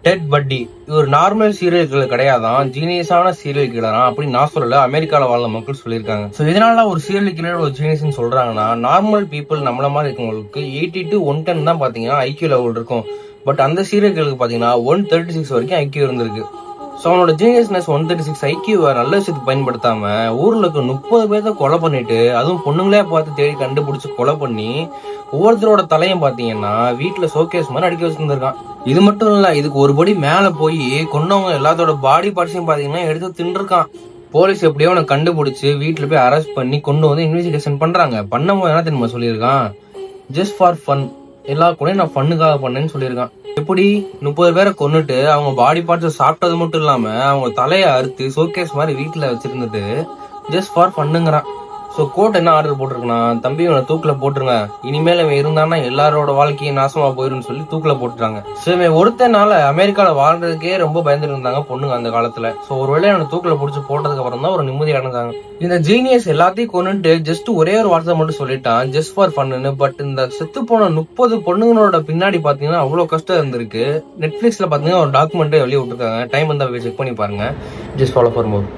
Dead பட்டி இவர் normal serial killer கிடையாதான், ஜீனியஸான serial கில்லரா அப்படின்னு நான் சொல்லல, அமெரிக்கால வாழ்ந்த மக்கள் சொல்லியிருக்காங்க. ஸோ இதனால ஒரு சீரியல் கில்லர் ஒரு ஜீனியஸ்ன்னு சொல்றாங்கன்னா, நார்மல் பீப்புள் நம்மள மாதிரி இருக்கவங்களுக்கு 80 to 110 தான் பாத்தீங்கன்னா ஐக்கியூ லெவல் இருக்கும். பட் அந்த சீரியல் கில்லருக்கு பாத்தீங்கன்னா 136 வரைக்கும் ஐக்கியூ இருந்திருக்கு. ஸோ அவனோட ஜீனியஸ்னஸ் 136 ஐக்கியூவை நல்ல விஷயத்துக்கு பயன்படுத்தாம ஊர்ல இருக்க 30 பேர்த்த கொலை பண்ணிட்டு, அதுவும் பொண்ணுங்களே பார்த்து தேடி கண்டுபிடிச்சு கொலை பண்ணி ஒவ்வொருத்தரோட தலையும் பாத்தீங்கன்னா வீட்டுல ஷோகேஸ் மாதிரி அடிக்க வச்சிருந்திருக்கான். இது மட்டும் இல்ல, இதுக்கு ஒரு படி மேல போய் கொன்னவங்க எல்லாத்தோட பாடி பார்ட்ஸையும் பாத்தீங்கன்னா எடுத்து தின்றுருக்கான். போலீஸ் எப்படியோ அவனை கண்டுபிடிச்சு வீட்டுல போய் அரெஸ்ட் பண்ணி கொண்டு வந்து இன்வெஸ்டிகேஷன் பண்றாங்க. பண்ணும்போது என்ன தெரியுமா சொல்லியிருக்கான், ஜஸ்ட் ஃபார் ஃபன், எல்லா கூட நான் ஃபன்னுக்காக பண்ணேன்னு சொல்லியிருக்கான். எப்படி 30 பேரை கொன்னுட்டு அவங்க பாடி பார்ட்ஸ் சாப்பிட்டது மட்டும் இல்லாம அவங்க தலையை அறுத்து ஷோகேஸ் மாதிரி வீட்டுல வச்சிருந்துட்டு ஜஸ்ட் ஃபார் ஃபன்னுங்கிறான். ஸோ கோர்ட் என்ன ஆர்டர் போட்டிருக்குன்னா, தம்பி இவனை தூக்கில போட்டுருங்க, இனிமேல் இவன் இருந்தான்னா எல்லாரோட வாழ்க்கையும் நாசமா போயிருன்னு சொல்லி தூக்கில போட்டுறாங்க. ஸோ இவன் ஒருத்தனால அமெரிக்கால வாழ்றதுக்கே ரொம்ப பயந்துட்டு இருந்தாங்க பொண்ணுங்க அந்த காலத்துல. ஸோ ஒருவேளை அவனை தூக்கில பிடிச்சி போட்டதுக்கு அப்புறம் தான் ஒரு நிம்மதி அடைஞ்சாங்க. இந்த ஜீனியஸ் எல்லாத்தையும் கொண்டுட்டு ஜஸ்ட் ஒரே ஒரு வார்த்தை மட்டும் சொல்லிட்டான், ஜஸ்ட் ஃபார் ஃபன்னு. பட் இந்த செத்து போன 30 பொண்ணுங்களோட பின்னாடி பாத்தீங்கன்னா அவ்வளவு கஷ்டம் இருந்திருக்கு. நெட்ஃபிளிக்ஸ்ல பாத்தீங்கன்னா ஒரு டாக்குமெண்ட்டே வெளியே விட்டுருக்காங்க. டைம் வந்து செக் பண்ணி பாருங்க. Just follow for more.